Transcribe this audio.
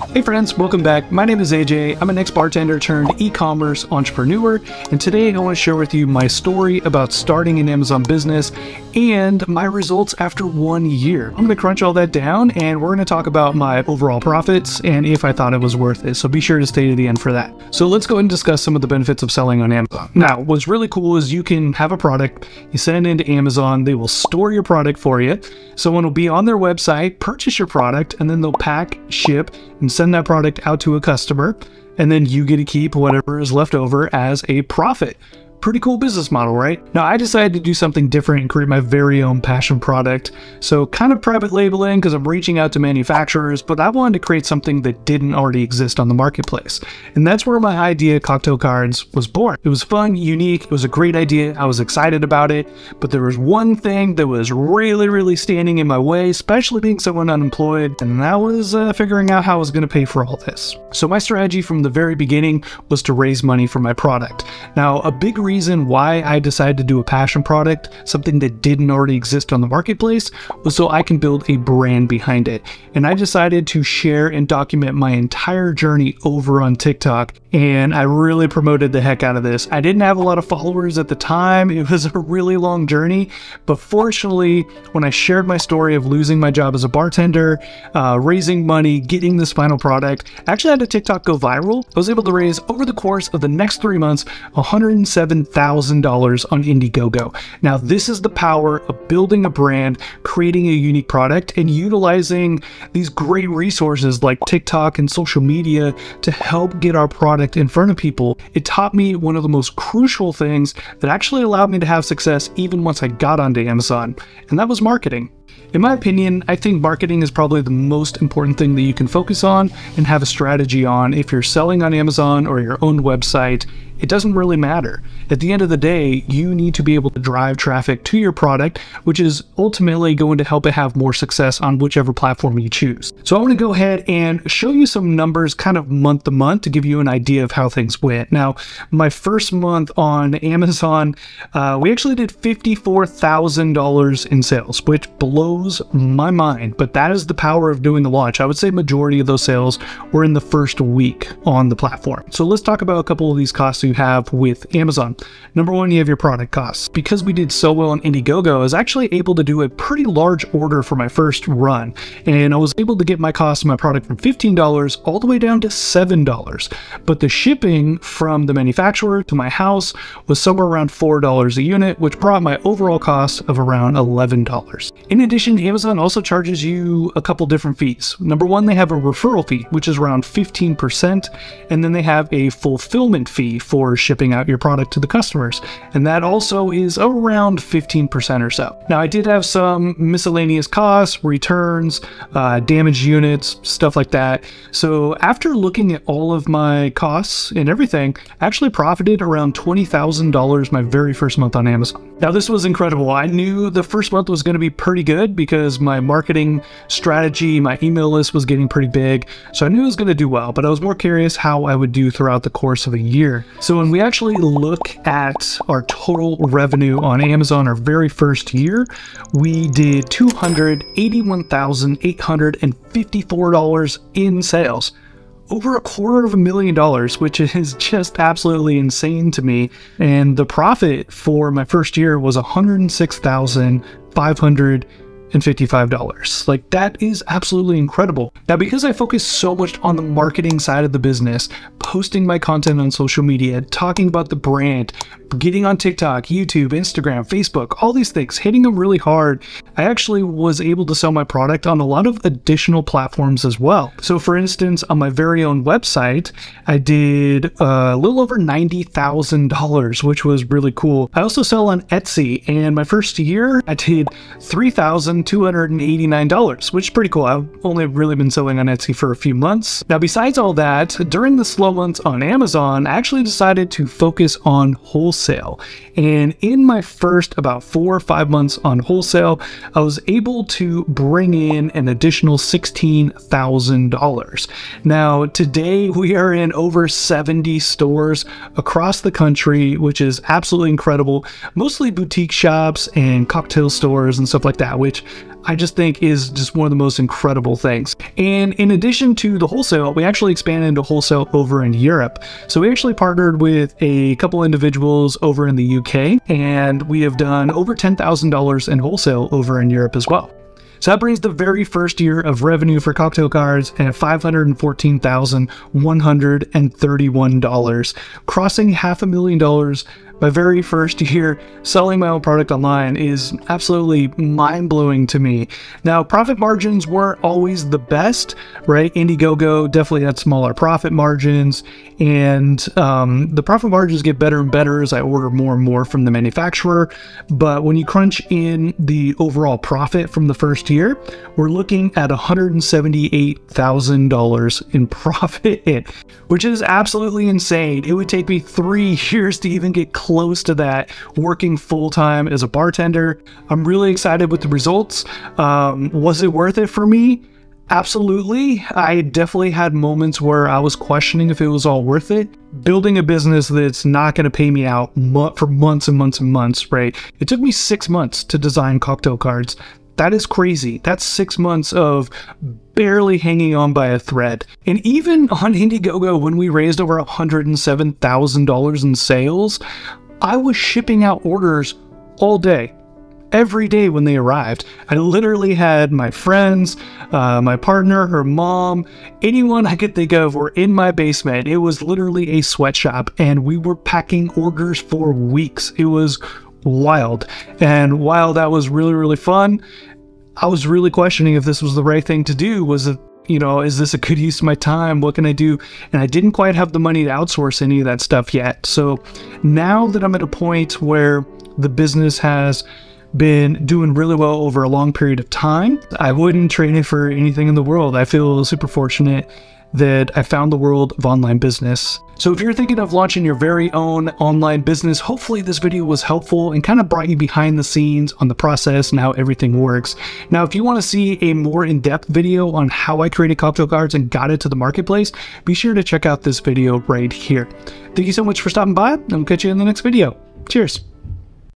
Hey friends, welcome back. My name is AJ. I'm an ex-bartender turned e-commerce entrepreneur, and today I want to share with you my story about starting an Amazon business and my results after 1 year. I'm going to crunch all that down, and we're going to talk about my overall profits and if I thought it was worth it. So be sure to stay to the end for that. So let's go ahead and discuss some of the benefits of selling on Amazon. Now, what's really cool is you can have a product, you send it into Amazon, they will store your product for you. Someone will be on their website, purchase your product, and then they'll pack, ship, and send that product out to a customer, and then you get to keep whatever is left over as a profit. Pretty cool business model, right? Now, I decided to do something different and create my very own passion product. So kind of private labeling because I'm reaching out to manufacturers, but I wanted to create something that didn't already exist on the marketplace. And that's where my idea, Cocktail Cards, was born. It was fun, unique, it was a great idea, I was excited about it, but there was one thing that was really standing in my way, especially being someone unemployed, and that was figuring out how I was going to pay for all this. So my strategy from the very beginning was to raise money for my product. Now, a big reason why I decided to do a passion product, something that didn't already exist on the marketplace, was so I can build a brand behind it. And I decided to share and document my entire journey over on TikTok, and I really promoted the heck out of this. I didn't have a lot of followers at the time. It was a really long journey, but fortunately, when I shared my story of losing my job as a bartender, raising money, getting this final product, I actually had a TikTok go viral. I was able to raise, over the course of the next 3 months, $107,000 on Indiegogo. Now, this is the power of building a brand, creating a unique product, and utilizing these great resources like TikTok and social media to help get our product in front of people. It taught me one of the most crucial things that actually allowed me to have success even once I got onto Amazon, and that was marketing. In my opinion, I think marketing is probably the most important thing that you can focus on and have a strategy on if you're selling on Amazon or your own website. It doesn't really matter. At the end of the day, you need to be able to drive traffic to your product, which is ultimately going to help it have more success on whichever platform you choose. So I want to go ahead and show you some numbers kind of month to month to give you an idea of how things went. Now, my first month on Amazon, we actually did $54,000 in sales, which blows my mind, but that is the power of doing the launch. I would say majority of those sales were in the first week on the platform. So let's talk about a couple of these costs you have with Amazon. Number one, you have your product costs. Because we did so well on Indiegogo, I was actually able to do a pretty large order for my first run, and I was able to get my cost of my product from $15 all the way down to $7. But the shipping from the manufacturer to my house was somewhere around $4 a unit, which brought my overall cost of around $11. In addition, Amazon also charges you a couple different fees. Number one, they have a referral fee, which is around 15%, and then they have a fulfillment fee for shipping out your product to the customers, and that also is around 15% or so. Now, I did have some miscellaneous costs, returns, damaged units, stuff like that. So after looking at all of my costs and everything, I actually profited around $20,000 my very first month on Amazon. Now, this was incredible. I knew the first month was going to be pretty good because my marketing strategy, my email list was getting pretty big, so I knew I was going to do well, but I was more curious how I would do throughout the course of a year. So when we actually look at our total revenue on Amazon our very first year, we did $281,854 in sales. Over $250,000, which is just absolutely insane to me. And the profit for my first year was $106,555. Like, that is absolutely incredible. Now, because I focus so much on the marketing side of the business, posting my content on social media, talking about the brand, getting on TikTok, YouTube, Instagram, Facebook, all these things, hitting them really hard, I actually was able to sell my product on a lot of additional platforms as well. So for instance, on my very own website, I did a little over $90,000, which was really cool. I also sell on Etsy, and my first year, I did $3,289, which is pretty cool. I've only really been selling on Etsy for a few months. Now, besides all that, during the slow months on Amazon, I actually decided to focus on wholesale. And in my first about 4 or 5 months on wholesale, I was able to bring in an additional $16,000. Now, today we are in over 70 stores across the country, which is absolutely incredible. Mostly boutique shops and cocktail stores and stuff like that, which I just think is just one of the most incredible things. And in addition to the wholesale, we actually expanded into wholesale over in Europe. So we actually partnered with a couple individuals over in the UK, and we have done over $10,000 in wholesale over in Europe as well. So that brings the very first year of revenue for Cocktail Cards at $514,131, crossing $500,000 my very first year selling my own product online is absolutely mind-blowing to me. Now, profit margins weren't always the best, right? Indiegogo definitely had smaller profit margins, and the profit margins get better and better as I order more and more from the manufacturer. But when you crunch in the overall profit from the first year, we're looking at $178,000 in profit, which is absolutely insane. It would take me 3 years to even get close to that working full-time as a bartender. I'm really excited with the results. Was it worth it for me? Absolutely. I definitely had moments where I was questioning if it was all worth it. Building a business that's not going to pay me out for months and months and months, right? It took me 6 months to design Cocktail Cards. That is crazy. That's 6 months of barely hanging on by a thread. And even on Indiegogo, when we raised over $107,000 in sales, I was shipping out orders all day, every day when they arrived. I literally had my friends, my partner, her mom, anyone I could think of were in my basement. It was literally a sweatshop, and we were packing orders for weeks. It was wild. And while that was really, really fun, I was really questioning if this was the right thing to do. Was it, is this a good use of my time? What can I do? And I didn't quite have the money to outsource any of that stuff yet. So now that I'm at a point where the business has been doing really well over a long period of time, I wouldn't trade it for anything in the world. I feel super fortunate that I found the world of online business. So if you're thinking of launching your very own online business, hopefully this video was helpful and kind of brought you behind the scenes on the process and how everything works. Now, if you want to see a more in-depth video on how I created Cocktail Cards and got it to the marketplace, be sure to check out this video right here. Thank you so much for stopping by, and I'll catch you in the next video. Cheers.